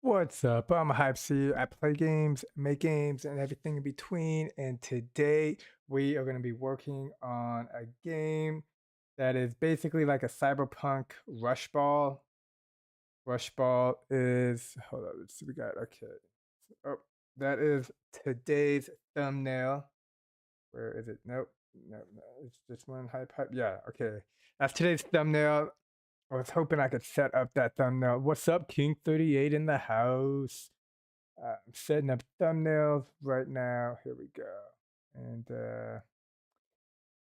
What's up? I'm Hype C. I play games, make games, and everything in between. And today we are going to be working on a game that is basically like a cyberpunk rush ball. Rush ball is, hold on, let's see, we got, okay. Oh, that is today's thumbnail. Where is it? Nope. No, no, it's just one hype. Yeah, okay. That's today's thumbnail. I was hoping I could set up that thumbnail. What's up, King 38 in the house? I'm setting up thumbnails right now. Here we go. And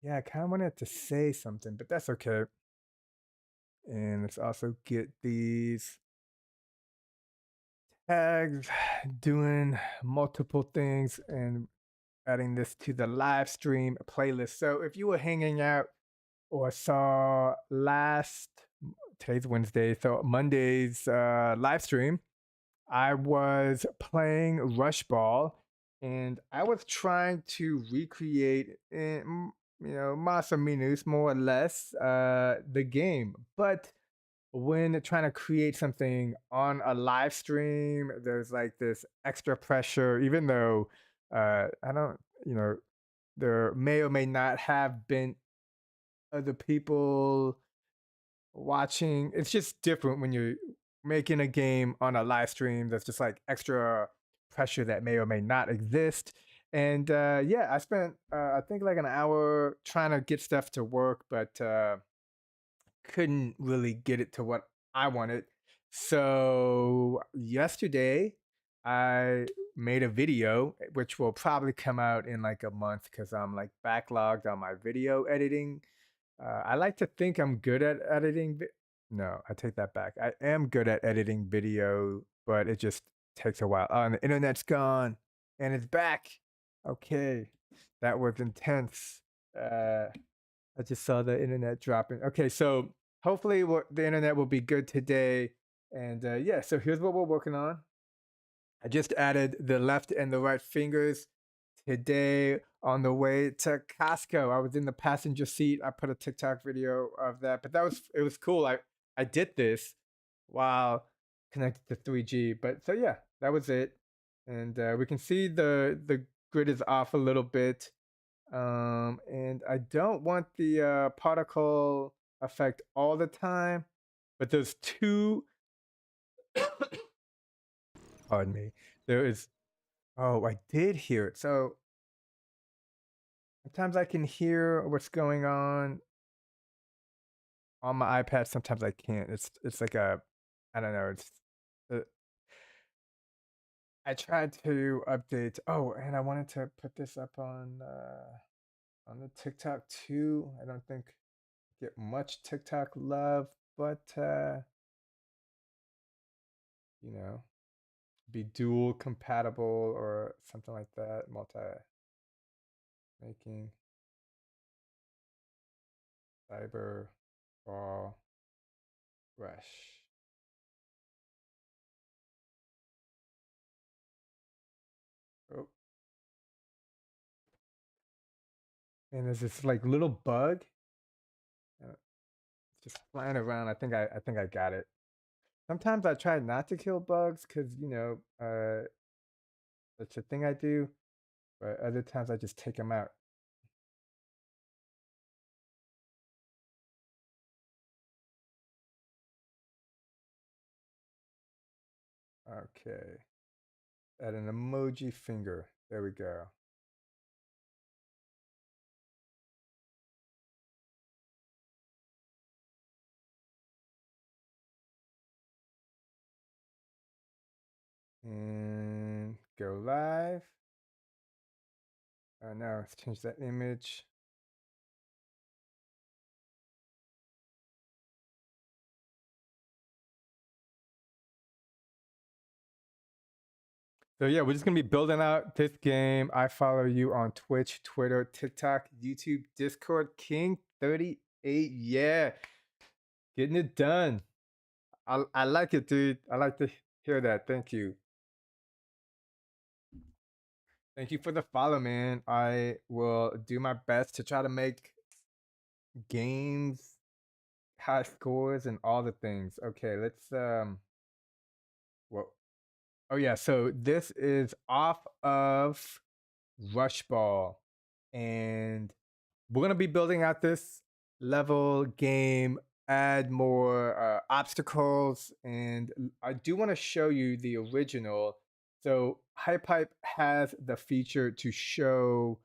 yeah, I kind of wanted to say something, but that's okay. And let's also get these tags, doing multiple things and adding this to the live stream playlist. So if you were hanging out or saw today's Wednesday, so Monday's live stream, I was playing Rush Ball, and I was trying to recreate, más o menos, more or less, the game. But when trying to create something on a live stream, there's like this extra pressure, even though I don't, there may or may not have been other people watching. It's just different when you're making a game on a live stream. There's just like extra pressure that may or may not exist. And yeah, I spent I think like an hour trying to get stuff to work, but couldn't really get it to what I wanted. So yesterday I made a video which will probably come out in like a month because I'm like backlogged on my video editing. I like to think I'm good at editing. No, I take that back. I am good at editing video, but it just takes a while. Oh, and the internet's gone and it's back. Okay, that was intense. I just saw the internet dropping. Okay, so hopefully the internet will be good today. And yeah, so here's what we're working on. I just added the left and the right fingers today on the way to Costco. I was in the passenger seat. I put a TikTok video of that, but it was cool. I did this while connected to 3G. But so yeah, that was it. And we can see the grid is off a little bit. And I don't want the particle effect all the time, but there's two. Pardon me. There is. Oh, I did hear it. So sometimes I can hear what's going on my iPad. Sometimes I can't. It's like a, I don't know. Uh, I tried to update. Oh, and I wanted to put this up on the TikTok too. I don't think I get much TikTok love, but you know, be dual compatible or something like that. Multi making cyber ball rush. Oh, and there's this like little bug just flying around. I think I got it. Sometimes I try not to kill bugs because that's a thing I do, but other times I just take them out. Okay, add an emoji finger. There we go. And go live. Oh no, let's change that image. So yeah, we're just gonna be building out this game. I follow you on Twitch, Twitter, TikTok, YouTube, Discord, King 38. Yeah, getting it done. I like it, dude. I like to hear that. Thank you. Thank you for the follow, man. I will do my best to try to make games, high scores, and all the things. Okay, let's what Oh yeah, so this is off of Rush Ball, and we're gonna be building out this level game, add more obstacles, and I do want to show you the original. So HiPipe has the feature to show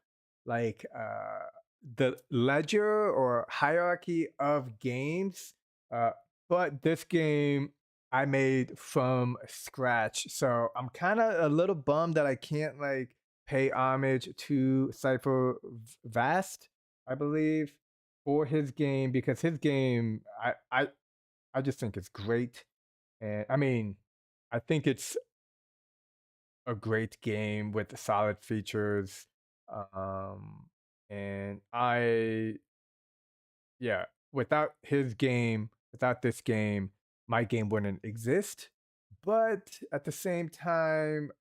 like the ledger or hierarchy of games, uh, but this game I made from scratch. So I'm kind of a little bummed that I can't like pay homage to Cypher Vast, I believe, for his game because his game I just think it's great. And I mean, I think it's a great game with solid features. Um and I yeah, without his game, without this game, my game wouldn't exist. But at the same time,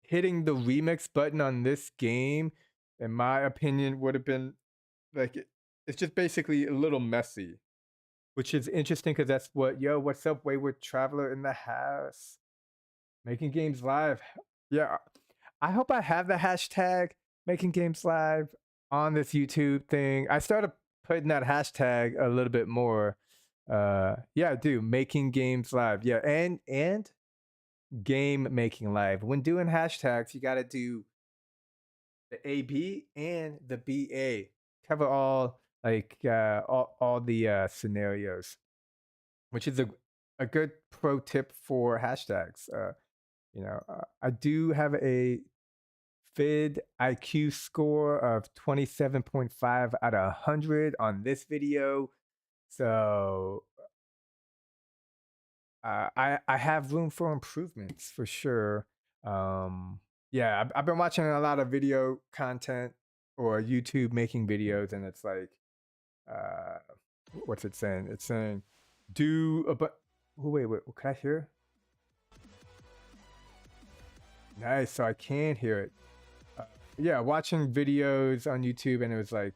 hitting the remix button on this game, in my opinion, would have been like it's just basically a little messy, which is interesting because that's what what's up, Wayward Traveler in the house, making games live. Yeah, I hope I have the hashtag making games live on this YouTube thing. I started putting that hashtag a little bit more. Yeah, I do making games live. Yeah, and game making live. When doing hashtags, you got to do the AB and the BA. Cover all like all the scenarios, which is a good pro tip for hashtags. I do have a Vid IQ score of 27.5 out of 100 on this video. So I have room for improvements for sure. Um, yeah, I've been watching a lot of video content or YouTube making videos, and it's like, uh, what's it saying? It's saying, do a but. Oh, wait, can I hear? Nice, so I can hear it. Uh, yeah, watching videos on YouTube, and it was like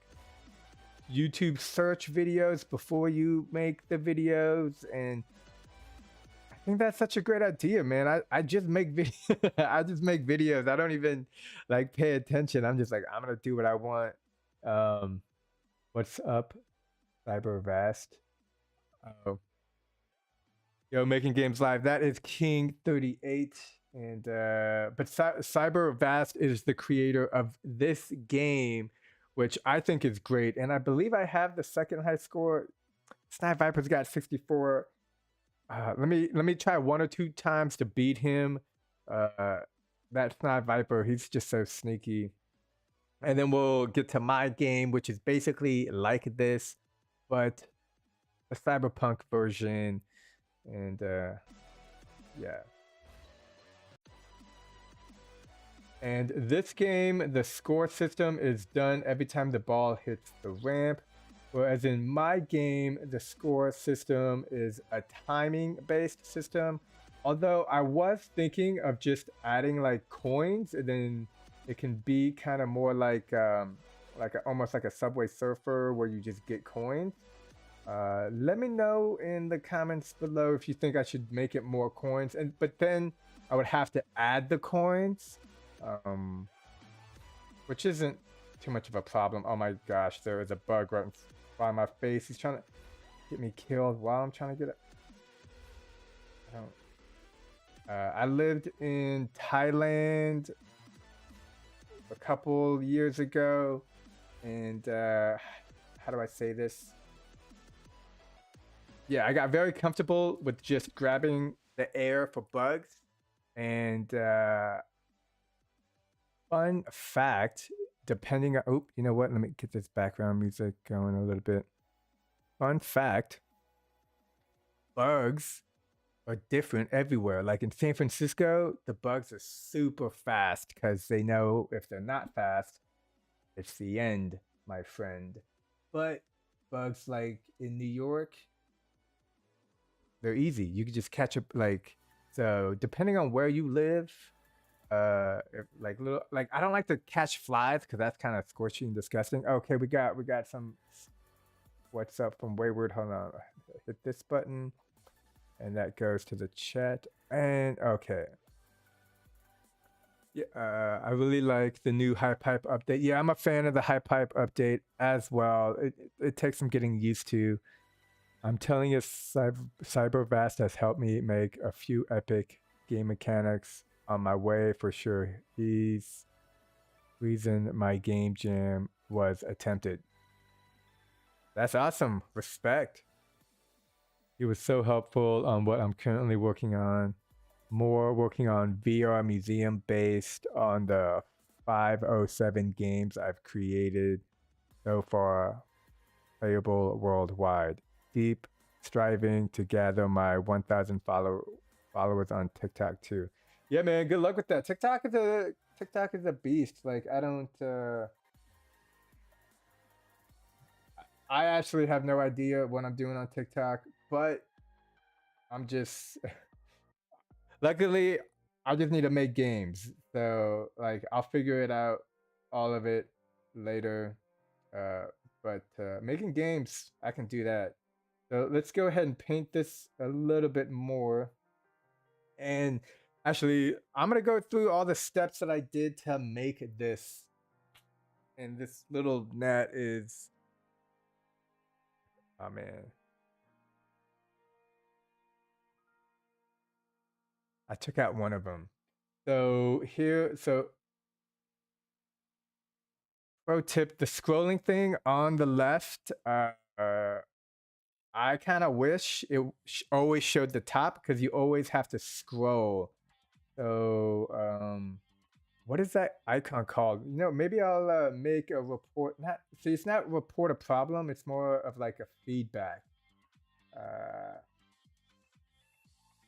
YouTube search videos before you make the videos, and I think that's such a great idea, man. I just make video I just make videos. I don't even like pay attention. I'm just like, I'm gonna do what I want. Um, what's up, Cyber Vast? Oh, yo, making games live. That is King 38, and but Cyber Vast is the creator of this game, which I think is great. And I believe I have the second high score. Snipe Viper's got 64. Let me try one or two times to beat him. Uh, that Snipe Viper, he's just so sneaky. And then we'll get to my game, which is basically like this, but a cyberpunk version. And yeah. And this game, the score system is done every time the ball hits the ramp. Whereas in my game, the score system is a timing based system. Although I was thinking of just adding like coins, and then it can be kind of more like almost like a Subway Surfer where you just get coins. Let me know in the comments below if you think I should make it more coins, but then I would have to add the coins, which isn't too much of a problem. Oh my gosh, there is a bug right in front of my face. He's trying to get me killed while I'm trying to get it. I lived in Thailand a couple years ago, and how do I say this? Yeah, I got very comfortable with just grabbing the air for bugs. And fun fact, depending on, oh, you know what? Let me get this background music going a little bit. Fun fact, bugs are different everywhere. Like in San Francisco, the bugs are super fast because they know if they're not fast, it's the end, my friend. But bugs like in New York, they're easy. You can just catch up like, so depending on where you live, like little like I don't like to catch flies because that's kind of scorchy and disgusting. Okay, we got some what's up from Wayward. Hold on. Hit this button. And that goes to the chat. And okay. Yeah, I really like the new High Pipe update. Yeah, I'm a fan of the High Pipe update as well. It takes some getting used to. I'm telling you, Cybervast has helped me make a few epic game mechanics on my way for sure. He's reason my game jam was attempted. That's awesome. Respect. He was so helpful on what I'm currently working on. More working on VR museum based on the 507 games I've created so far, playable worldwide. Deep striving to gather my 1,000 followers on TikTok too. Yeah, man. Good luck with that. TikTok is a beast. Like I don't. I actually have no idea what I'm doing on TikTok, but I'm just luckily I just need to make games. So like I'll figure it out all of it later. Uh but making games, I can do that. So let's go ahead and paint this a little bit more. And actually, I'm going to go through all the steps that I did to make this. And this little net is oh man. I took out one of them. So here, pro tip, the scrolling thing on the left, I kind of wish it always showed the top because you always have to scroll. So, what is that icon called? You know, maybe I'll make a report. Not see, it's not report a problem. It's more of like a feedback. Uh,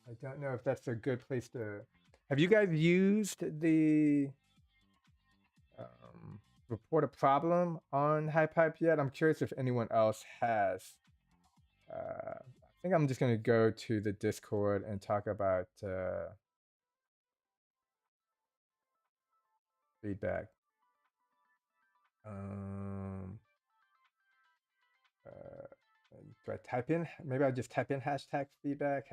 I don't know if that's a good place to. Have you guys used the report a problem on HiPipe yet? I'm curious if anyone else has. I think I'm just gonna go to the Discord and talk about feedback. Um, do I type in? Maybe I'll just type in hashtag feedback.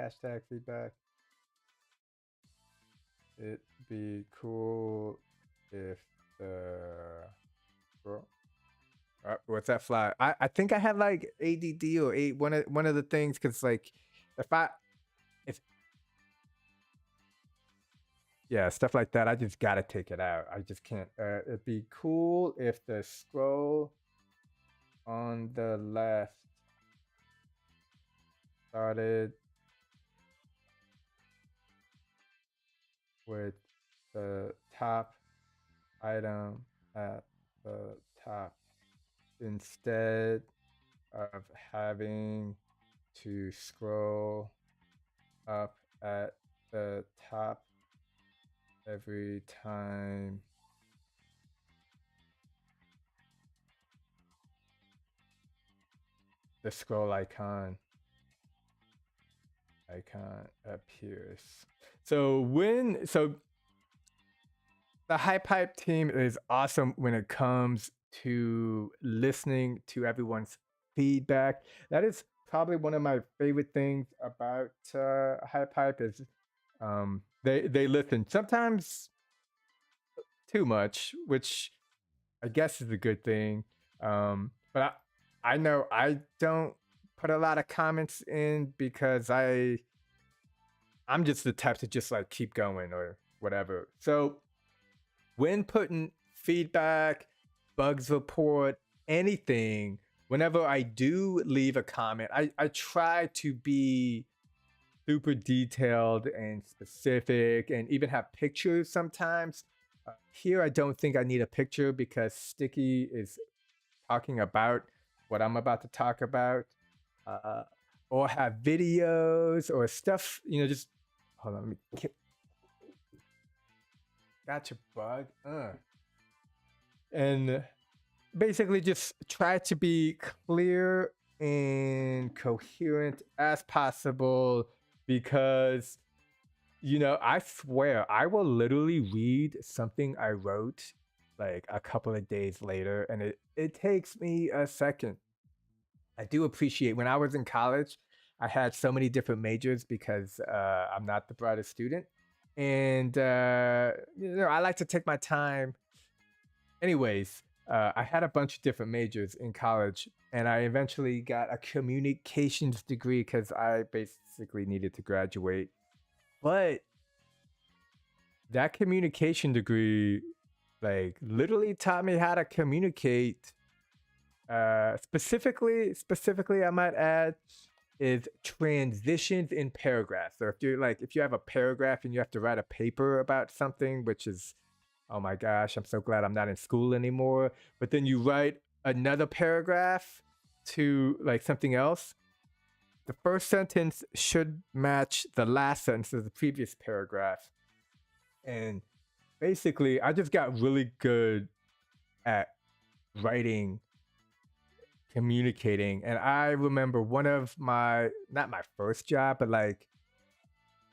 It'd be cool if the what's that fly? I think I have like ADD or one of the things because like if yeah, stuff like that, I just gotta take it out. I just can't. It'd be cool if the scroll on the left started with the top item at the top instead of having to scroll up at the top every time the scroll icon appears. So the HiPipe team is awesome when it comes to listening to everyone's feedback. That is probably one of my favorite things about HiPipe is they listen sometimes too much, which I guess is a good thing. But I know I don't put a lot of comments in because I'm just the type to just like keep going or whatever. So when putting feedback, bugs report, anything, whenever I do leave a comment, I try to be super detailed and specific and even have pictures sometimes. Here, I don't think I need a picture because Sticky is talking about what I'm about to talk about. Or have videos or stuff, you know, just hold on, let me gotcha bug. And basically just try to be clear and coherent as possible because you know, I swear I will literally read something I wrote like a couple of days later and it takes me a second. I do appreciate when I was in college, I had so many different majors because I'm not the brightest student, and I like to take my time. Anyways, I had a bunch of different majors in college, and I eventually got a communications degree because I basically needed to graduate. But that communication degree, like, literally taught me how to communicate. Specifically, I might add, is transitions in paragraphs. So if you have a paragraph and you have to write a paper about something, which is, oh my gosh, I'm so glad I'm not in school anymore. But then you write another paragraph to like something else. The first sentence should match the last sentence of the previous paragraph. And basically, I just got really good at writing, communicating. And I remember one of not my first job, but like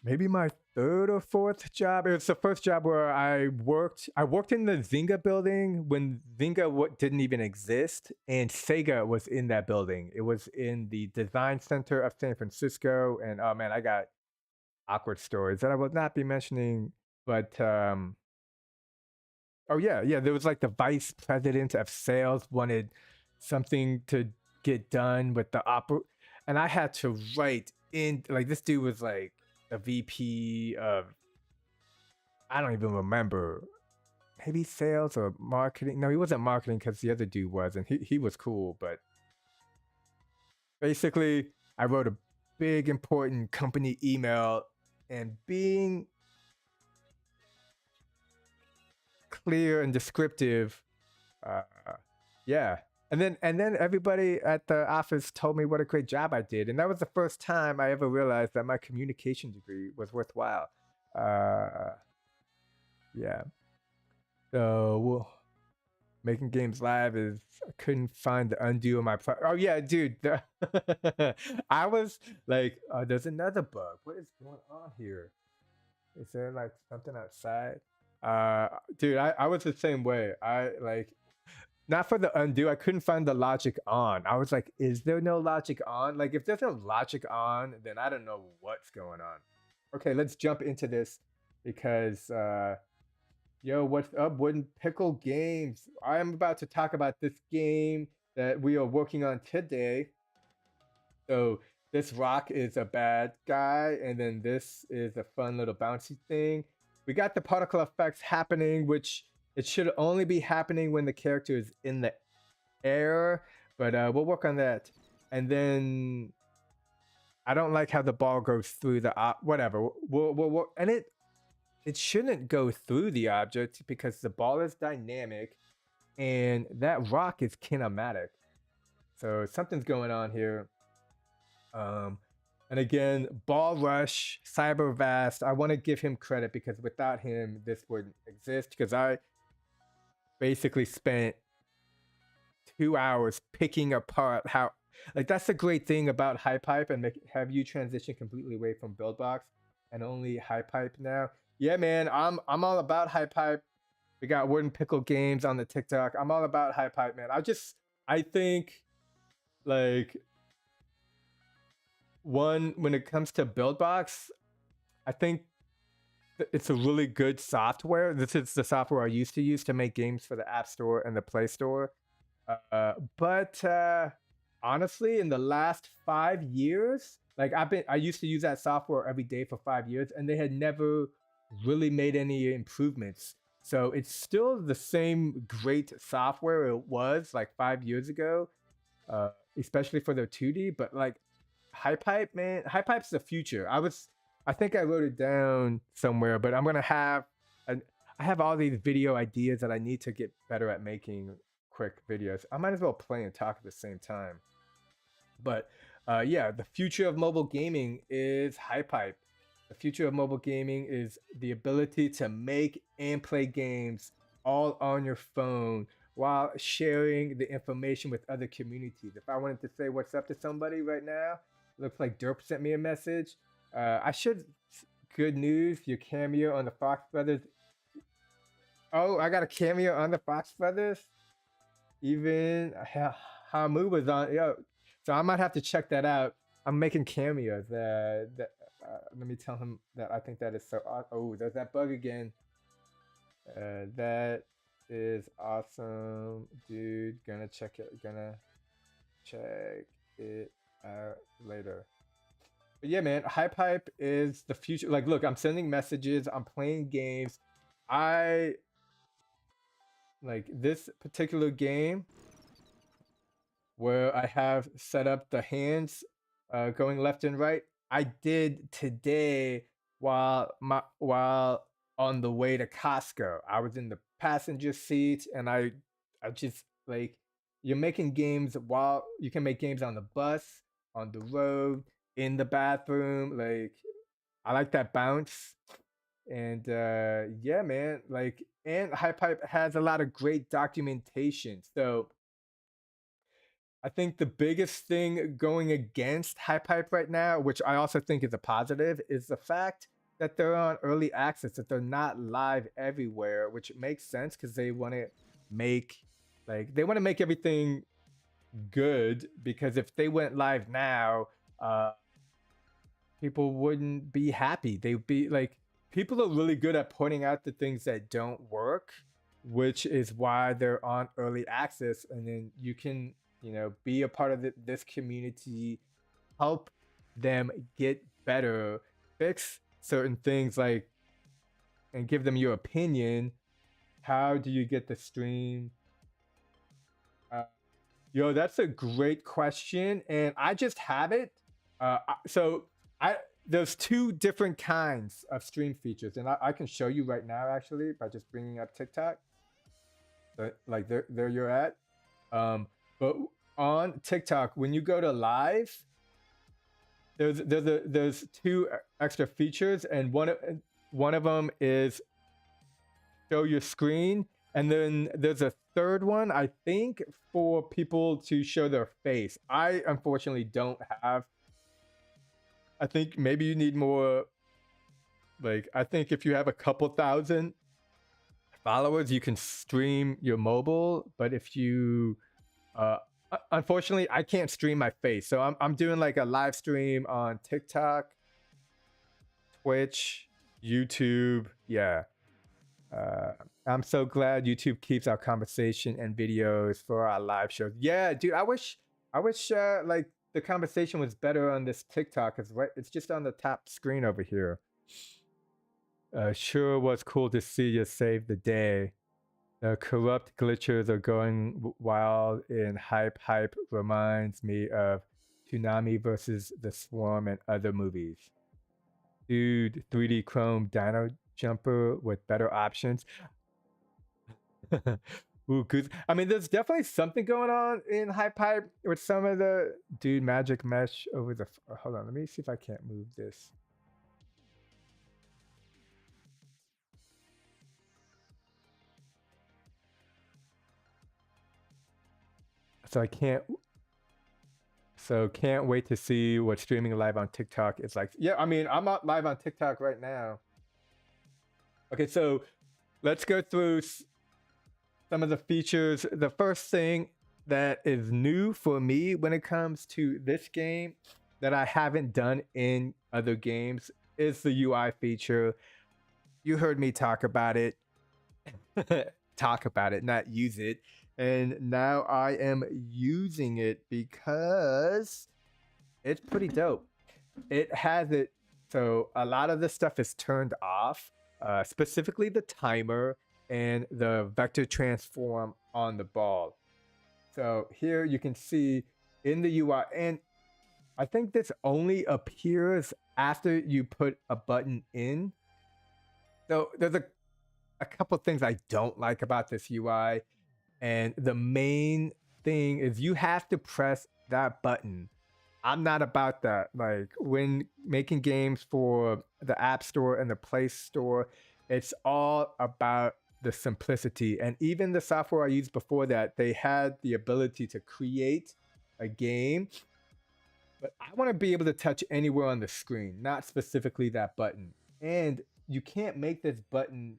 maybe my third or fourth job. It was the first job where I worked. I worked in the Zynga building when Zynga didn't even exist, and Sega was in that building. It was in the design center of San Francisco, and oh man, I got awkward stories that I will not be mentioning. But oh yeah, there was like the vice president of sales wanted something to get done with the opera, and I had to write in like this dude was like a VP of, I don't even remember, maybe sales or marketing. No, he wasn't marketing because the other dude was, and he was cool. But basically, I wrote a big important company email, and being clear and descriptive, uh, yeah. And then everybody at the office told me what a great job I did, and that was the first time I ever realized that my communication degree was worthwhile. Uh, yeah. So making games live is, I couldn't find the undo on my oh yeah, dude. I was like, there's another bug. What is going on here? Is there like something outside? Dude, I was the same way. I like, not for the undo, I couldn't find the logic on. I was like, is there no logic on? Like, if there's no logic on, then I don't know what's going on. Okay, let's jump into this because yo, what's up, Wooden Pickle Games? I am about to talk about this game that we are working on today. So this rock is a bad guy, and then this is a fun little bouncy thing. We got the particle effects happening, which it should only be happening when the character is in the air, but we'll work on that. And then I don't like how the ball goes through the whatever. And it shouldn't go through the object because the ball is dynamic and that rock is kinematic. So something's going on here. And again, Ball Rush, Cyber Vast, I want to give him credit because without him, this wouldn't exist, because I basically spent 2 hours picking apart how, like, that's the great thing about HyPipe and have you transition completely away from BuildBox and only HyPipe now. Yeah, man, I'm all about HyPipe. We got Wooden Pickle Games on the TikTok. I'm all about HyPipe, man. I think, like, when it comes to BuildBox, I think it's a really good software. This is the software I used to use to make games for the App Store and the Play Store. But honestly, in the last 5 years, like I used to use that software every day for 5 years, and they had never really made any improvements. So it's still the same great software it was like 5 years ago, especially for their 2D. But like HyPipe, man, HyPipe's the future. I think I wrote it down somewhere, but I have all these video ideas that I need to get better at making quick videos. I might as well play and talk at the same time. But yeah, the future of mobile gaming is HyPipe. The future of mobile gaming is the ability to make and play games all on your phone while sharing the information with other communities. If I wanted to say what's up to somebody right now, looks like Derp sent me a message. Good news, your cameo on the Fox Brothers. Oh, I got a cameo on the Fox Brothers? Even Hamu was on, yo. So I might have to check that out. I'm making cameos. Let me tell him that I think that is so. Oh, there's that bug again. That is awesome, dude. Gonna check it. Gonna check it out later. But yeah, man, hype is the future. Like, look, I'm sending messages. I'm playing games. I like this particular game where I have set up the hands going left and right. I did today while on the way to Costco. I was in the passenger seat and I just like you're making games while you can make games on the bus, on the road, in the bathroom. Like I like that bounce. And yeah, man, like and Hype has a lot of great documentation. So I think the biggest thing going against Hype right now, which I also think is a positive, is the fact that they're on early access, that they're not live everywhere, which makes sense because they want to make everything good. Because if they went live now, uh, people wouldn't be happy. They'd be like, people are really good at pointing out the things that don't work, which is why they're on early access. And then you can, be a part of this community, help them get better, fix certain things, like, and give them your opinion. How do you get the stream? Uh, Yo, that's a great question, and I just have it. So I there's two different kinds of stream features, and I can show you right now actually by just bringing up TikTok. So, like there you're at. But on TikTok, when you go to live, there's two extra features, and one of them is show your screen, and then there's a third one, I think, for people to show their face. I unfortunately don't have. I think maybe you need more. Like, I think if you have a couple thousand followers, you can stream your mobile. But if you, unfortunately, I can't stream my face. So I'm doing like a live stream on TikTok, Twitch, YouTube. Yeah. I'm so glad YouTube keeps our conversation and videos for our live shows. Yeah, dude, I wish like the conversation was better on this TikTok, because it's just on the top screen over here. Sure was cool to see you save the day. The corrupt glitchers are going wild in Hype. Hype reminds me of Tsunami versus the Swarm and other movies. Dude, 3D Chrome Dino Jumper with better options. Ooh, good. I mean, there's definitely something going on in Hype with some of the dude magic mesh over the. Hold on, let me see if I can't move this. So I can't. So can't wait to see what streaming live on TikTok is like. Yeah, I mean, I'm not live on TikTok right now. Okay, so let's go through some of the features. The first thing that is new for me when it comes to this game that I haven't done in other games is the UI feature. You heard me talk about it. Talk about it, not use it. And now I am using it because it's pretty dope. It has it. So a lot of the stuff is turned off, specifically the timer and the vector transform on the ball. So here you can see in the UI, and I think this only appears after you put a button in. So there's a couple things I don't like about this UI. And the main thing is you have to press that button. I'm not about that. Like when making games for the App Store and the Play Store, it's all about the simplicity. And even the software I used before that, they had the ability to create a game, but I want to be able to touch anywhere on the screen, not specifically that button. And you can't make this button,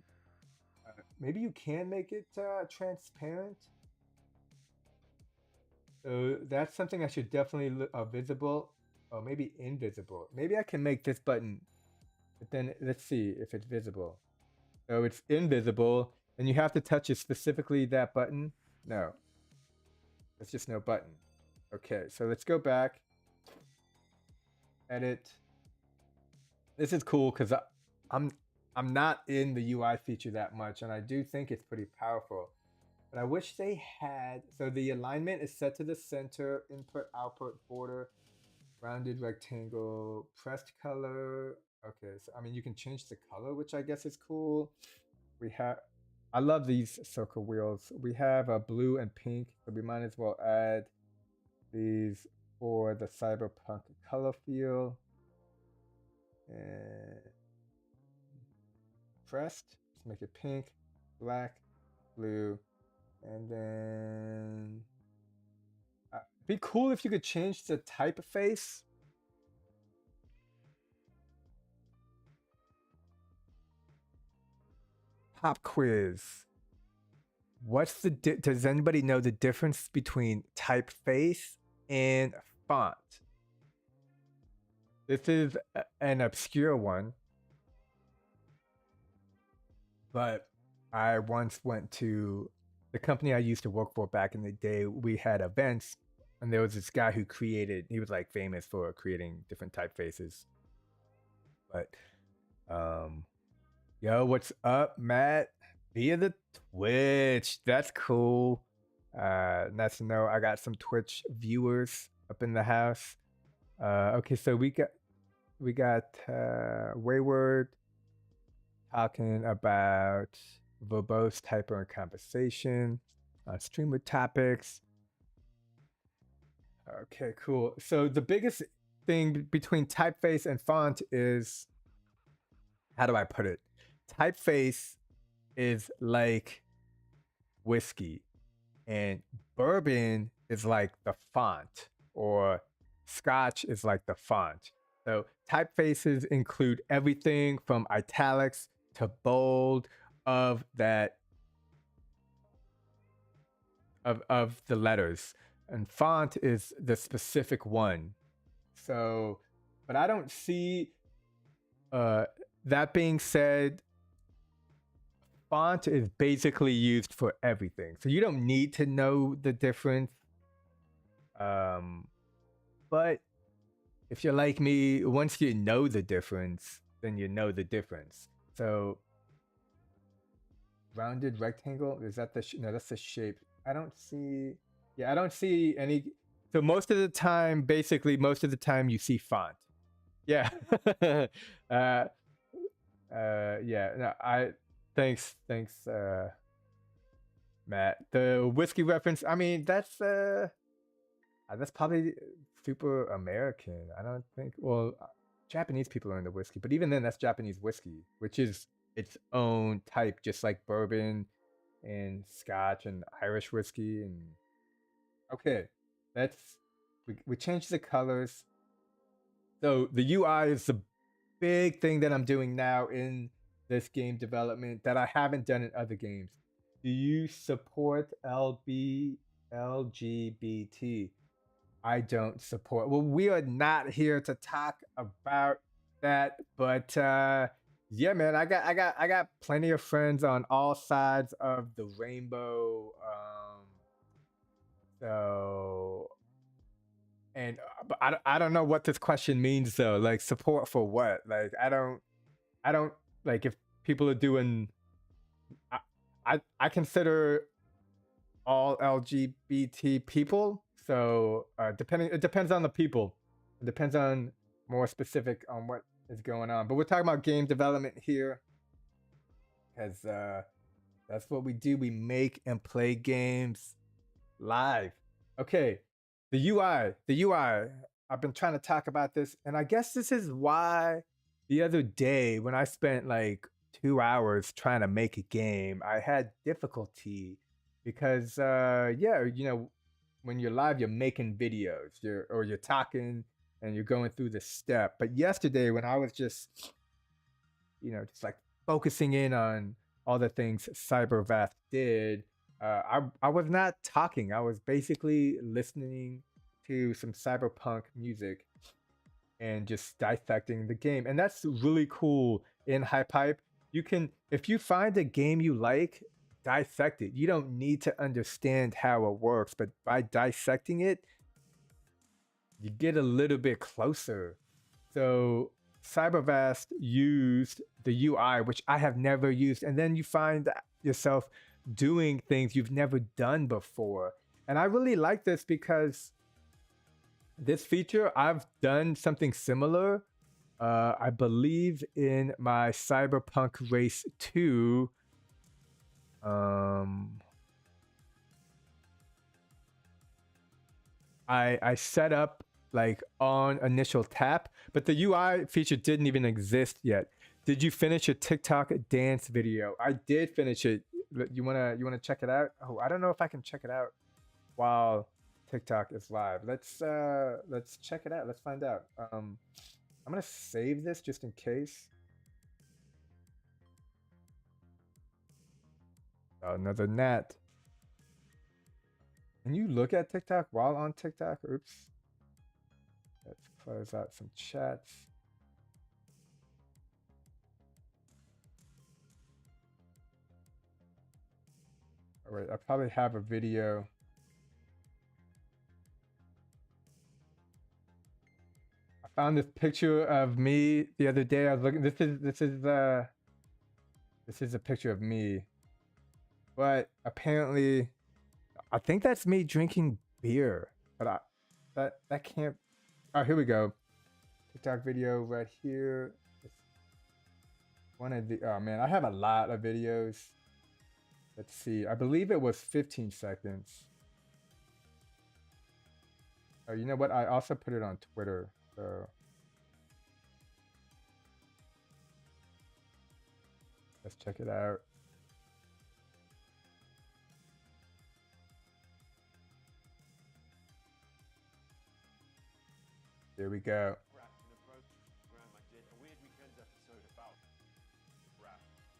maybe you can make it transparent. So that's something I should definitely visible. Oh, maybe invisible. Maybe I can make this button, but then let's see if it's visible. So it's invisible, and you have to touch it specifically that button. No, it's just no button. Okay, so let's go back, edit. This is cool because I'm I'm not in the UI feature that much, and I do think it's pretty powerful. But I wish they had. So the alignment is set to the center, input, output, border, rounded rectangle, pressed color. Okay, so I mean you can change the color, which I guess is cool. We have. I love these circle wheels. We have a blue and pink, so we might as well add these for the cyberpunk color feel. And pressed. Let's make it pink, black, blue, and then be cool if you could change the typeface. Pop quiz. What's the does anybody know the difference between typeface and font? This is an obscure one, but I once went to the company I used to work for back in the day. We had events, and there was this guy who created. He was like famous for creating different typefaces. But, yo, what's up, Matt? Via the Twitch. That's cool. Nice to know. I got some Twitch viewers up in the house. Okay, so we got Wayward talking about verbose typo and conversation, streamer topics. Okay, cool. So the biggest thing between typeface and font is, how do I put it? Typeface is like whiskey, and bourbon is like the font, or scotch is like the font. So typefaces include everything from italics to bold of that of the letters, and font is the specific one. So, but I don't see. That being said, font is basically used for everything, so you don't need to know the difference. But if you're like me, once you know the difference, then you know the difference. So, rounded rectangle, is that the no? That's the shape. I don't see. Yeah, I don't see any. So most of the time, basically, most of the time you see font. Yeah. Yeah. No, thanks, Matt. The whiskey reference. I mean, that's probably super American. I don't think. Well, Japanese people are into whiskey, but even then, that's Japanese whiskey, which is its own type, just like bourbon and Scotch and Irish whiskey. And okay, we changed the colors. So the UI is the big thing that I'm doing now in this game development that I haven't done in other games. Do you support LGBT? I don't support. Well, we are not here to talk about that, but yeah, man, I got plenty of friends on all sides of the rainbow. So, and but I don't know what this question means though. Like, support for what? Like, I don't like, if people are doing. I consider all LGBT people. So it depends on the people. It depends on more specific on what is going on. But we're talking about game development here, because that's what we do. We make and play games live. Okay, the UI. The UI. I've been trying to talk about this, and I guess this is why the other day when I spent like 2 hours trying to make a game, I had difficulty because yeah, when you're live, you're making videos, you're talking and you're going through the step. But yesterday, when I was just just like focusing in on all the things Cybervath did, I was not talking. I was basically listening to some cyberpunk music, and just dissecting the game. And that's really cool in Hype. You can, if you find a game you like, dissect it. You don't need to understand how it works, but by dissecting it, you get a little bit closer. So Cybervast used the UI, which I have never used, and then you find yourself doing things you've never done before. And I really like this because this feature, I've done something similar. I believe in my Cyberpunk Race 2. I set up like on initial tap, but the UI feature didn't even exist yet. Did you finish your TikTok dance video? I did finish it. You wanna check it out? Oh, I don't know if I can check it out while TikTok is live. Let's check it out. Let's find out. I'm gonna save this just in case. Oh, another gnat. Can you look at TikTok while on TikTok? Oops. Let's close out some chats. Oh, wait, I probably have a video. I found this picture of me the other day. I was looking. This is a picture of me, but apparently, I think that's me drinking beer. But that can't. Oh, here we go. TikTok video right here. It's one of the. Oh man, I have a lot of videos. Let's see. I believe it was 15 seconds. Oh, you know what? I also put it on Twitter. So let's check it out. Here we go.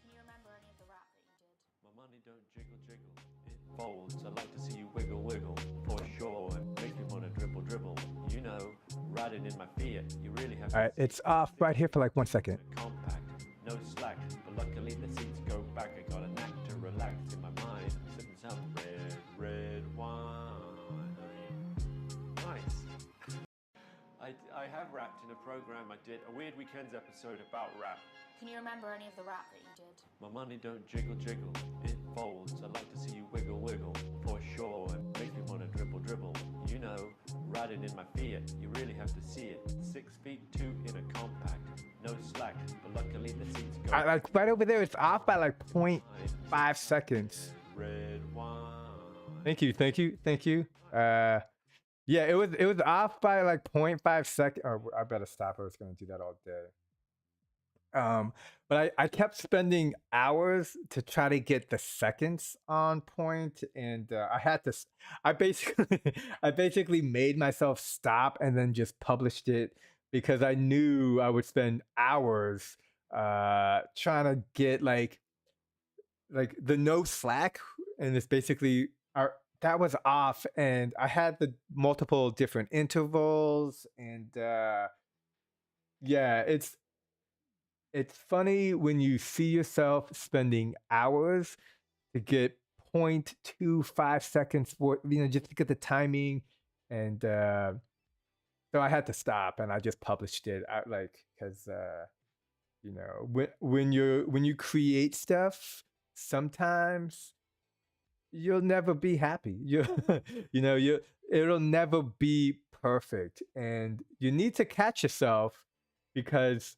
Can you remember any of the rap that you did? My money don't jiggle jiggle, it folds. I like to see you wiggle wiggle, for sure. Make me wanna dribble dribble. You know, riding in my Fiat, you really have. All right, it's off right here for like 1 second. Compact, no slack, but luckily the seats go back. I got a knack to relax in my mind, sipping some red wine. Nice. I have rapped in a program I did, a Weird Weekends episode about rap. Can you remember any of the rap that you did? My money don't jiggle jiggle, it folds. I like to see you wiggle wiggle, for sure. Make me wanna dribble dribble. You know, riding in my Fiat, you really have to see it. 6'2" in a compact, no slack, but luckily the seats go. Like right over there, it's off by like 0.5 seconds. Red wine. Thank you. Yeah, it was off by like 0.5 seconds. Oh, I better stop. I was gonna do that all day. But I kept spending hours to try to get the seconds on point, and I basically I basically made myself stop and then just published it because I knew I would spend hours trying to get like the no slack, and it's basically that was off, and I had the multiple different intervals, and yeah, it's funny when you see yourself spending hours to get 0.25 seconds for, just to get the timing. And so I had to stop and I just published it out, like, because when you create stuff, sometimes you'll never be happy. It'll never be perfect, and you need to catch yourself because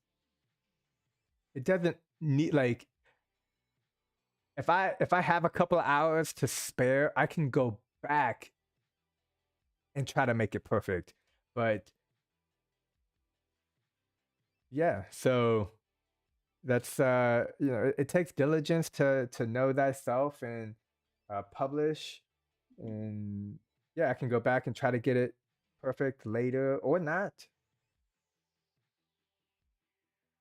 it doesn't need, like, if I have a couple of hours to spare, I can go back and try to make it perfect. But yeah, so that's it takes diligence to know thyself and publish, and yeah, I can go back and try to get it perfect later or not.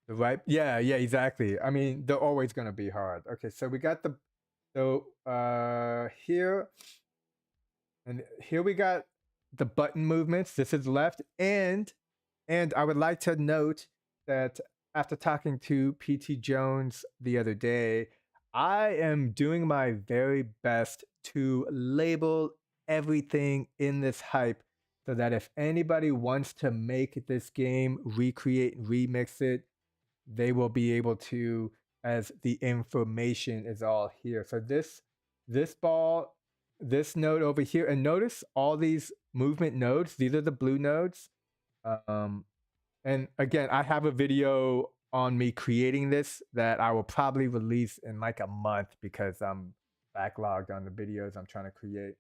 Right? Yeah, exactly. I mean, they're always gonna be hard. Okay, so we got here, and here we got the button movements. This is left, and And I would like to note that after talking to PT Jones the other day, I am doing my very best to label everything in this hype so that if anybody wants to make this game, recreate and remix it, they will be able to, as the information is all here. So this ball, this node over here, and notice all these movement nodes, these are the blue nodes. Um, and again, I have a video on me creating this that I will probably release in like a month because I'm backlogged on the videos I'm trying to create.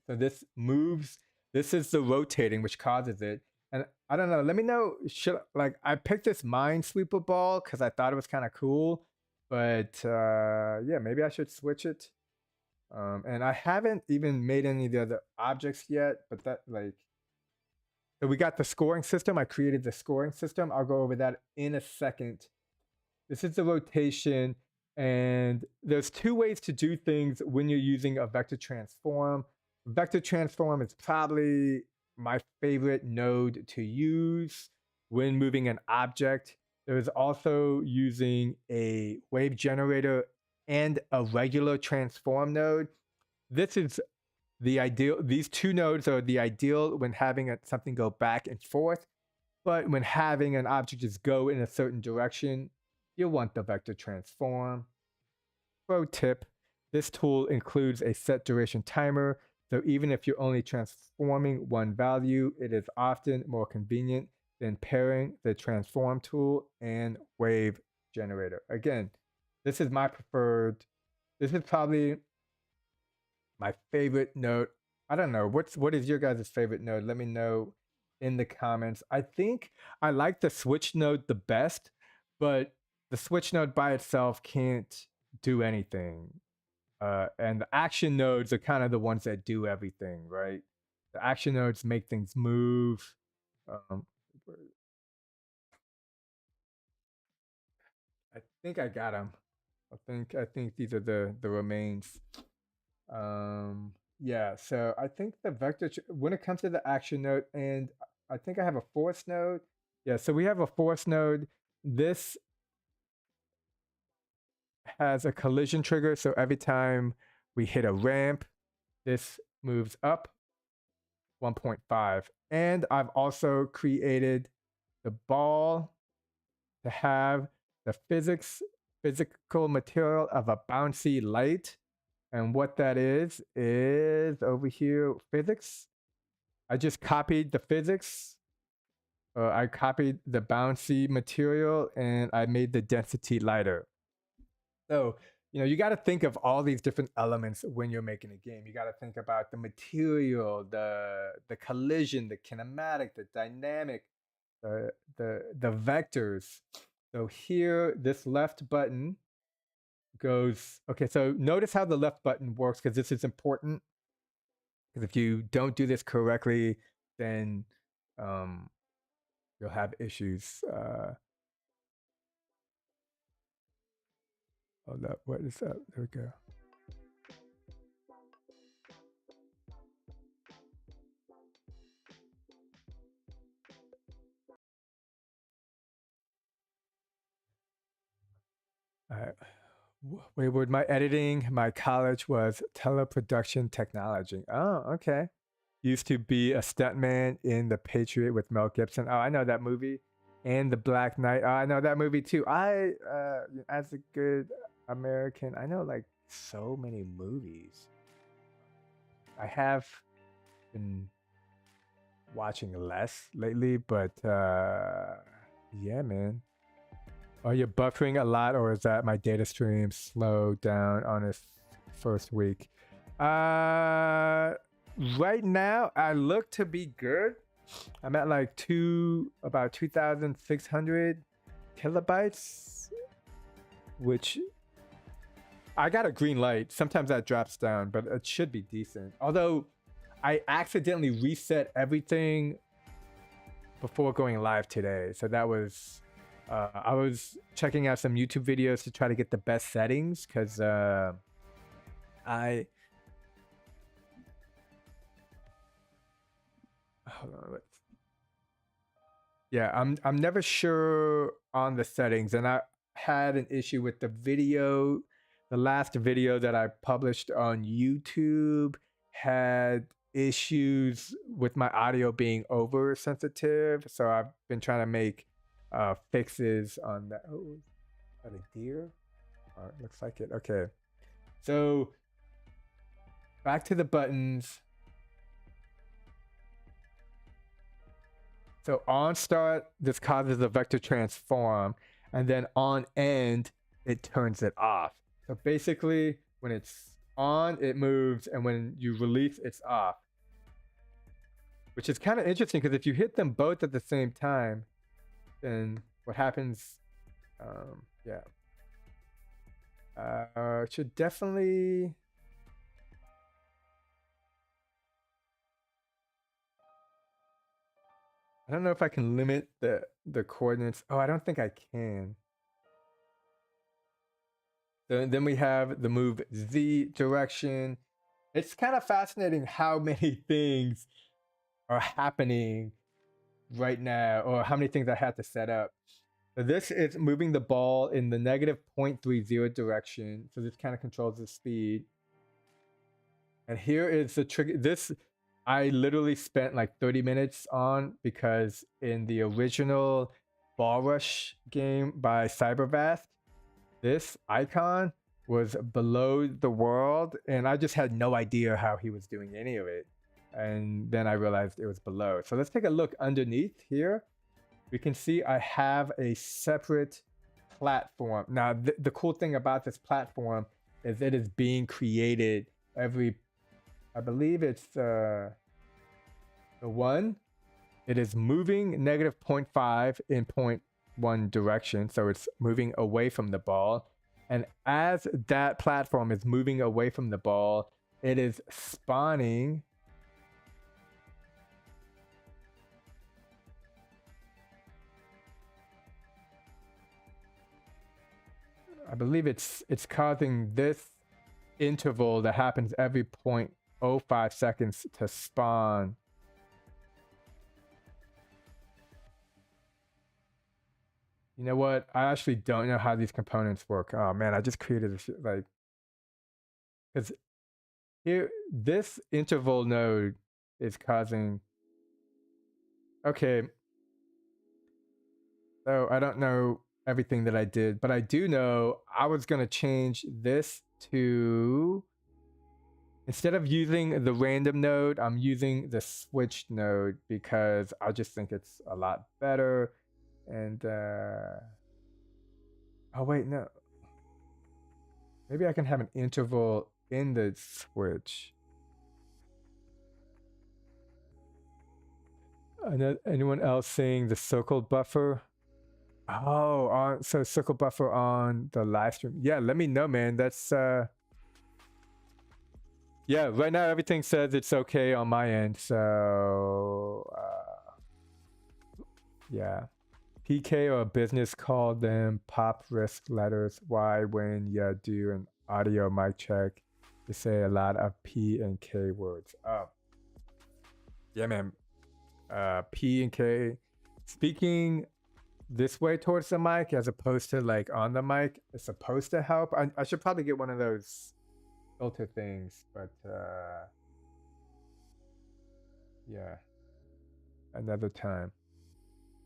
So this moves, this is the rotating which causes it. And I don't know, let me know, should like I picked this Minesweeper ball because I thought it was kind of cool, but yeah, maybe I should switch it. And I haven't even made any of the other objects yet, but that like, so we got the scoring system. I created the scoring system. I'll go over that in a second. This is the rotation, and there's two ways to do things when you're using a vector transform. Vector transform is probably my favorite node to use when moving an object. There's also using a wave generator and a regular transform node. This is the ideal. These two nodes are the ideal when having something go back and forth, but when having an object just go in a certain direction, you'll want the vector transform. Pro tip, this tool includes a set duration timer, so even if you're only transforming one value, it is often more convenient than pairing the transform tool and wave generator. Again, this is my preferred, this is probably my favorite node. I don't know, what is your guys' favorite node? Let me know in the comments. I think I like the switch node the best, but the switch node by itself can't do anything. And the action nodes are kind of the ones that do everything, right? The action nodes make things move. Um, I think I got them. I think these are the remains. Yeah, so I think the vector when it comes to the action node, and I think I have a force node. Yeah, so we have a force node. This has a collision trigger, so every time we hit a ramp, this moves up 1.5. And I've also created the ball to have the physical material of a bouncy light. And what that is over here, physics. I just copied the physics. I copied the bouncy material and I made the density lighter. So, you know, you got to think of all these different elements when you're making a game. You got to think about the material, the collision, the kinematic, the dynamic, the vectors. So here, this left button goes, okay, so notice how the left button works because this is important. Because if you don't do this correctly, then you'll have issues. Hold up, what is up? There we go. Wayward, my editing, my college was teleproduction technology. Oh, okay. Used to be a stuntman in The Patriot with Mel Gibson. Oh, I know that movie. And The Black Knight. Oh, I know that movie too. As a good American, I know like so many movies. I have been watching less lately, but yeah, man. Are you buffering a lot, or is that my data stream slowed down on its first week? Right now, I look to be good. I'm at like about 2,600 kilobytes, which I got a green light. Sometimes that drops down, but it should be decent. Although I accidentally reset everything before going live today, so that was. I was checking out some YouTube videos to try to get the best settings because hold on, Yeah, I'm never sure on the settings, and I had an issue with the video. The last video that I published on YouTube had issues with my audio being oversensitive, so I've been trying to make fixes on that. Oh, is that a deer? Oh, it looks like it. Okay, so back to the buttons. So on start, this causes a vector transform, and then on end, it turns it off. So basically, when it's on, it moves, and when you release, it's off. Which is kind of interesting because if you hit them both at the same time, then what happens? Yeah. It should definitely. I don't know if I can limit the coordinates. Oh, I don't think I can. Then we have the move Z direction. It's kind of fascinating how many things are happening right now, or how many things I had to set up. So this is moving the ball in the negative 0.30 direction. So this kind of controls the speed. And here is the trigger. This I literally spent like 30 minutes on because in the original Ball Rush game by Cybervast, this icon was below the world, and I just had no idea how he was doing any of it. And then I realized it was below. So let's take a look underneath here. We can see I have a separate platform. Now, the cool thing about this platform is it is being created every, I believe it's the one. It is moving negative 0.5 in 0.1 direction. So it's moving away from the ball. And as that platform is moving away from the ball, it is spawning I believe it's causing this interval that happens every 0.05 seconds to spawn. You know what? I actually don't know how these components work. Oh man, I just created a shit like, because here this interval node is causing. Okay, so I don't know everything that I did, but I do know I was gonna change this to, instead of using the random node, I'm using the switched node because I just think it's a lot better. And oh wait, no. Maybe I can have an interval in the switch. Anyone else seeing the circle buffer? Oh, so circle buffer on the live stream. Yeah, let me know, man. That's yeah, right now everything says it's okay on my end. So yeah. PK or a business called them pop risk letters. Why when you do an audio mic check, you say a lot of P and K words. Oh. Yeah, man. P and K. Speaking this way towards the mic as opposed to like on the mic is supposed to help. I should probably get one of those filter things, but yeah, another time.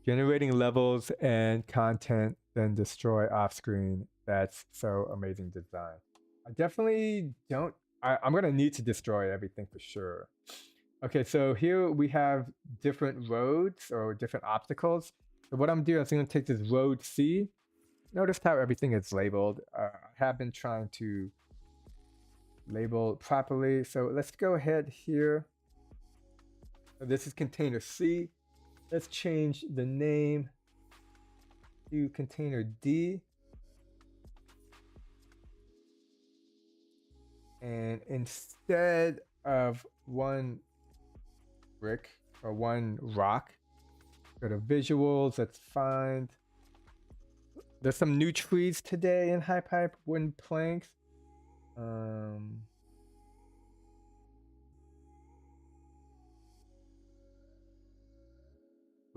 Generating levels and content, then destroy off screen. That's so amazing design. I definitely don't. I'm gonna need to destroy everything for sure. Okay, so here we have different roads or different obstacles. So what I'm doing is I'm gonna take this road C. Notice how everything is labeled. I have been trying to label properly. So let's go ahead here. So this is container C. Let's change the name to container D. And instead of one brick or one rock, go to visuals. Let's find. There's some new trees today in High Pipe, wooden planks.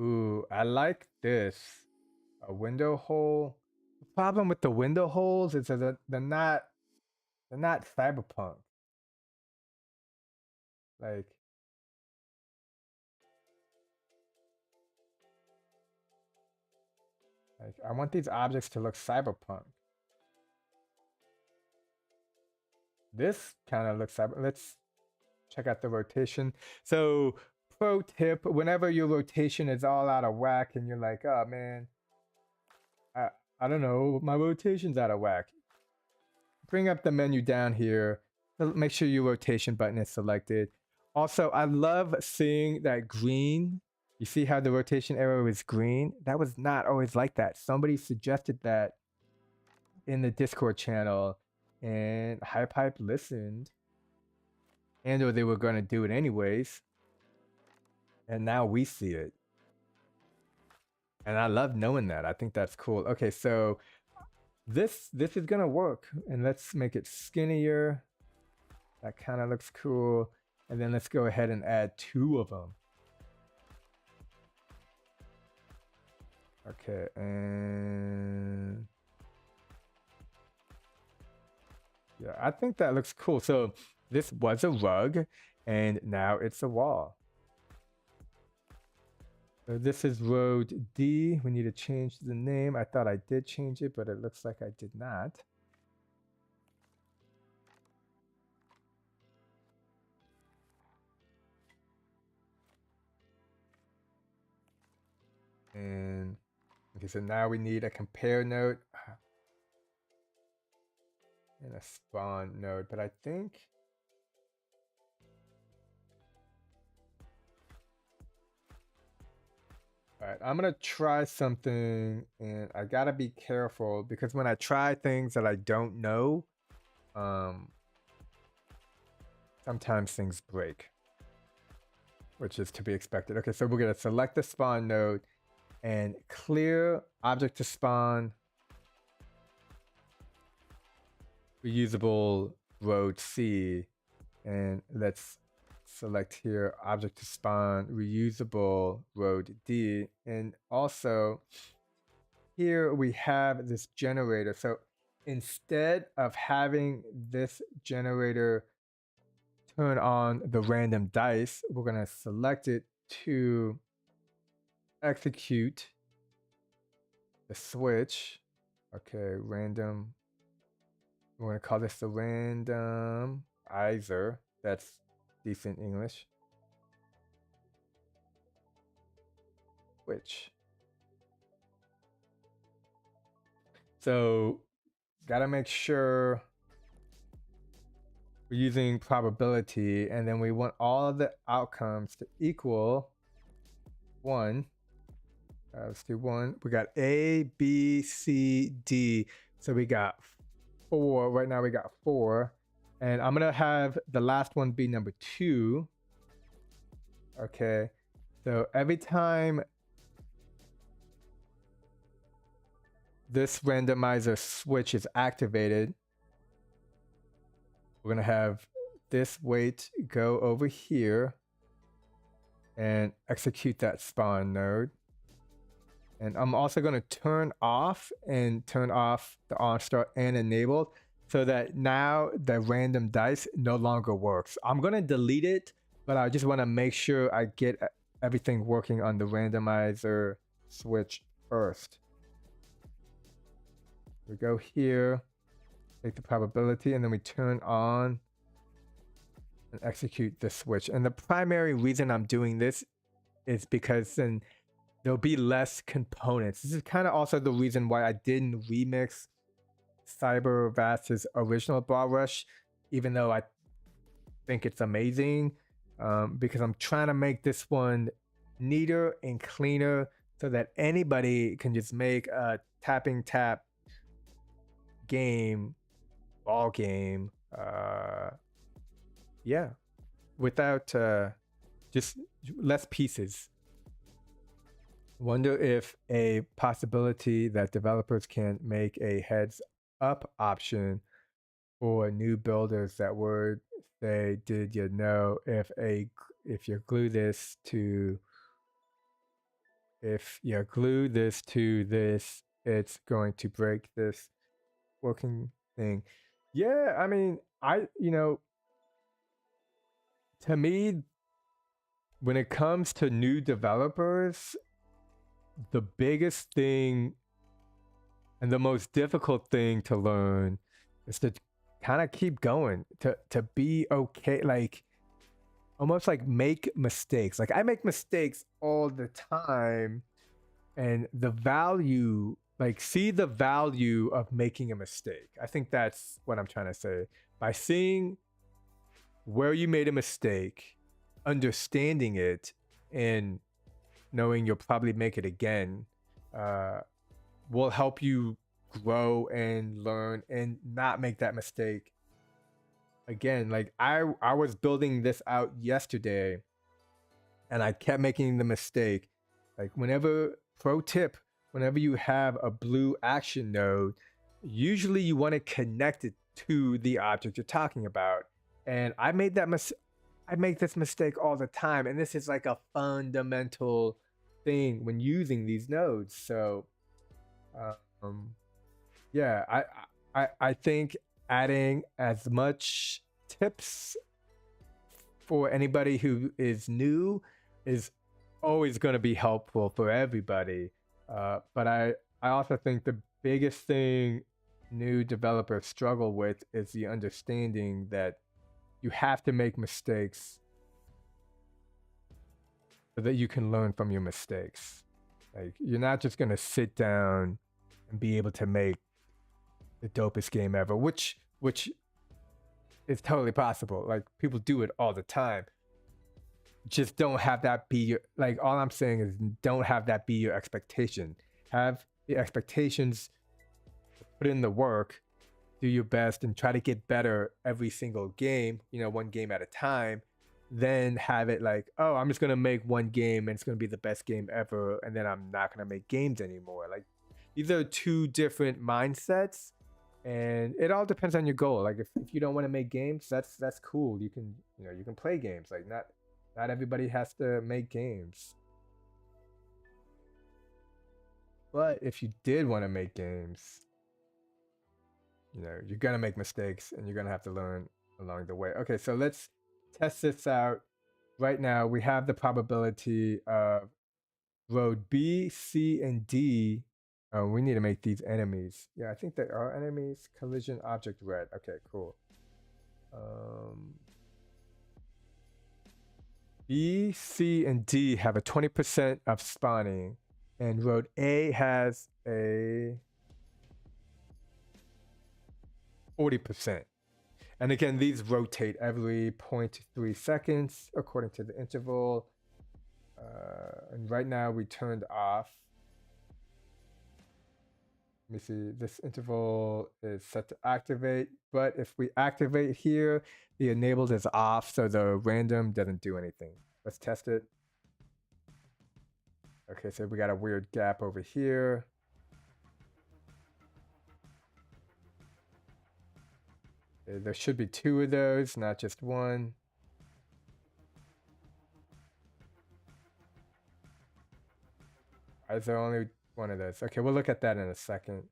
Ooh, I like this. A window hole. The problem with the window holes is that they're not cyberpunk. Like like I want these objects to look cyberpunk. This kind of looks cyber. Let's check out the rotation. So pro tip, whenever your rotation is all out of whack and you're like, oh man, I I don't know, my rotation's out of whack. Bring up the menu down here. Make sure your rotation button is selected. Also, I love seeing that green. You see how the rotation arrow is green? That was not always like that. Somebody suggested that in the Discord channel, and Hypipe listened, and or they were going to do it anyways. And now we see it. And I love knowing that. I think that's cool. Okay, so this is gonna work, and let's make it skinnier. That kind of looks cool. And then let's go ahead and add 2 of them. Okay, and yeah, I think that looks cool. So this was a rug, and now it's a wall. So this is road D. We need to change the name. I thought I did change it, but it looks like I did not. And okay, so now we need a compare node and a spawn node, but I think all right, I'm gonna try something, and I gotta be careful because when I try things that I don't know, sometimes things break, which is to be expected. Okay, so we're gonna select the spawn node and clear object to spawn reusable road C, and let's select here object to spawn reusable road D. And also here we have this generator. So instead of having this generator turn on the random dice, we're going to select it to execute the switch. Okay, random. We're going to call this the randomizer. That's decent English. Switch. So, gotta make sure we're using probability, and then we want all of the outcomes to equal 1. Let's do 1. We got A, B, C, D. So we got 4. Right now we got 4. And I'm going to have the last one be number 2. Okay. So every time this randomizer switch is activated, we're going to have this weight go over here and execute that spawn node. And I'm also going to turn off the on start and enabled so that now the random dice no longer works. I'm going to delete it, but I just want to make sure I get everything working on the randomizer switch first. We go here, take the probability, and then we turn on and execute the switch. And the primary reason I'm doing this is because then there'll be less components. This is kind of also the reason why I didn't remix Cybervast's original Bar Rush, even though I think it's amazing, because I'm trying to make this one neater and cleaner so that anybody can just make a tapping tap game, ball game, yeah, without just less pieces. Wonder if a possibility that developers can make a heads up option for new builders that would say, did you know if you glue this to if you glue this to this, it's going to break this working thing. Yeah, I mean, to me, when it comes to new developers, the biggest thing and the most difficult thing to learn is to kind of keep going, to be okay, like almost like make mistakes. Like I make mistakes all the time, and the value, like see the value of making a mistake. I think that's what I'm trying to say. By seeing where you made a mistake, understanding it, and knowing you'll probably make it again, will help you grow and learn and not make that mistake again. Like I was building this out yesterday and I kept making the mistake. Like pro tip, whenever you have a blue action node, usually you want to connect it to the object you're talking about. And I make this mistake all the time, and this is like a fundamental thing when using these nodes. So um yeah, I think adding as much tips for anybody who is new is always going to be helpful for everybody. But I also think the biggest thing new developers struggle with is the understanding that you have to make mistakes so that you can learn from your mistakes. Like you're not just going to sit down and be able to make the dopest game ever, which is totally possible. Like people do it all the time. Just don't have that be your, like, all I'm saying is don't have that be your expectation. Have the expectations, put in the work, do your best, and try to get better every single game, one game at a time. Then have it like, oh, I'm just gonna make one game and it's gonna be the best game ever, and then I'm not gonna make games anymore. Like these are two different mindsets, and it all depends on your goal. Like if you don't want to make games, that's cool. You can you can play games. Like not everybody has to make games. But if you did want to make games, you're gonna make mistakes and you're gonna have to learn along the way. Okay, so let's test this out. Right now we have the probability of road B, C, and D. Oh, we need to make these enemies. Yeah, I think they are enemies. Collision object red. Okay, cool. B, C, and D have a 20% of spawning, and road A has a 40%. And again, these rotate every 0.3 seconds according to the interval. And right now we turned off. Let me see, this interval is set to activate, but if we activate here, the enabled is off, so the random doesn't do anything. Let's test it. Okay, so we got a weird gap over here. Okay, there should be 2 of those, not just 1. Why is there only 1 of those? Okay, we'll look at that in a second.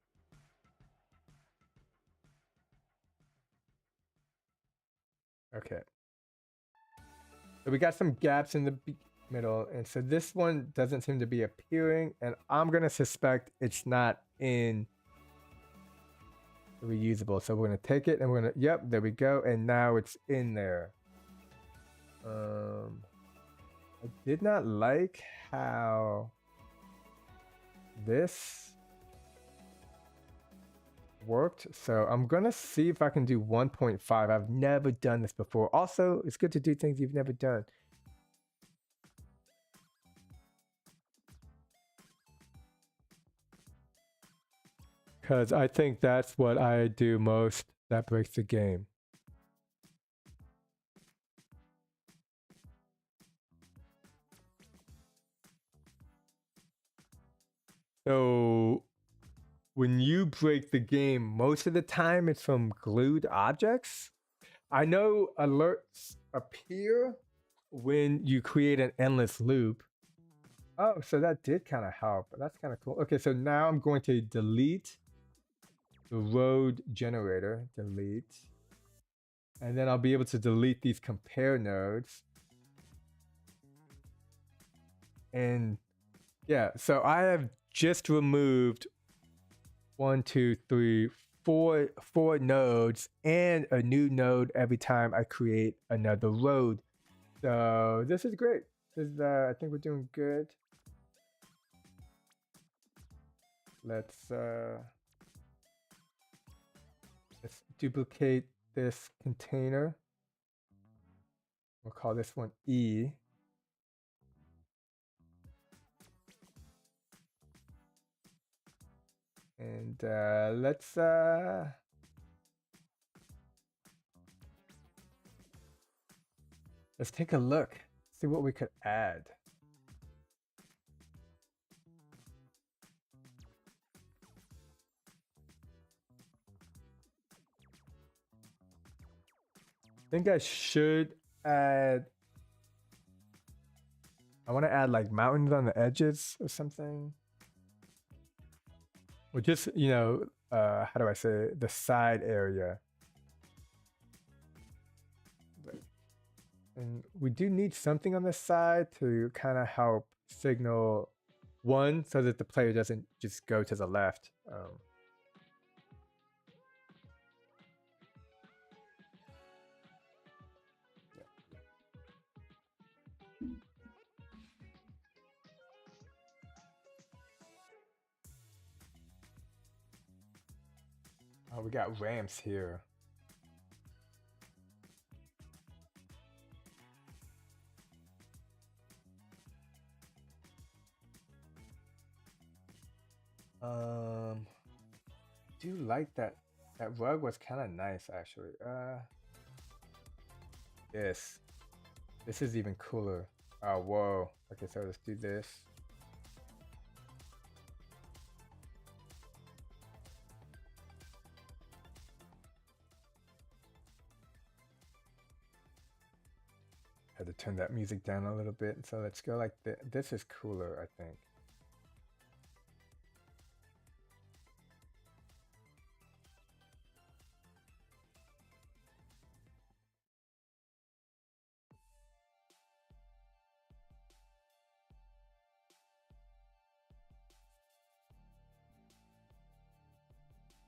Okay. So we got some gaps in the middle, and so this one doesn't seem to be appearing, and I'm gonna suspect it's not in reusable. So we're gonna take it and we're gonna, yep, there we go, and now it's in there. I did not like how this worked, so I'm gonna see if I can do 1.5. I've never done this before. Also, it's good to do things you've never done. Because I think that's what I do most that breaks the game. So when you break the game, most of the time it's from glued objects. I know alerts appear when you create an endless loop. Oh, so that did kind of help. That's kind of cool. Okay, so now I'm going to delete the road generator, delete. And then I'll be able to delete these compare nodes. And yeah, so I have just removed 1, 2, 3, 4 nodes and a new node every time I create another road. So this is great. This is, I think we're doing good. Let's duplicate this container. We'll call this one E. And let's take a look, see what we could add. I think I should add, I want to add like mountains on the edges or something. Or just, you know, how do I say it? The side area. And we do need something on the side to kind of help signal one so that the player doesn't just go to the left. Oh, we got ramps here. I do like that. That rug was kind of nice, actually. This is even cooler. Oh, whoa. Okay, so let's do this. Had to turn that music down a little bit. So let's go like this. This is cooler, I think.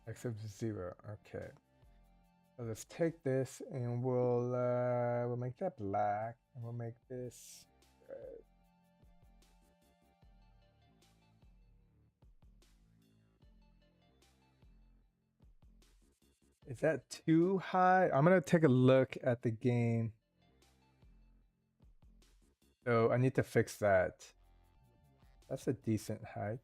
Except 0. Okay. So let's take this and we'll make that black and we'll make this red. Is that too high? I'm gonna take a look at the game. So I need to fix that. That's a decent height.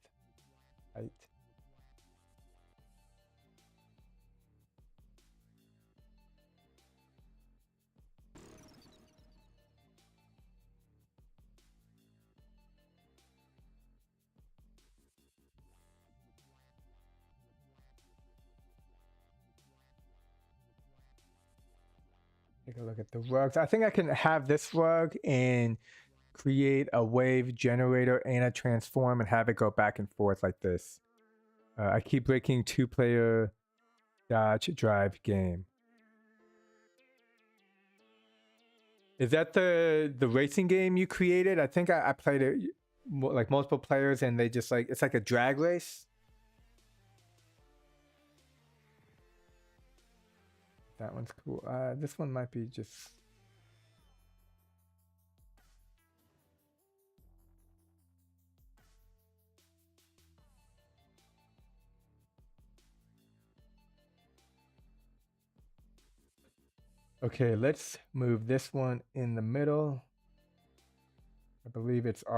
Take a look at the rugs. I think I can have this rug and create a wave generator and a transform and have it go back and forth like this. I keep breaking 2-player dodge drive game. Is that the racing game you created? I think I played it like multiple players and they just like, it's like a drag race. That one's cool. This one might be just... Okay, let's move this one in the middle. I believe it's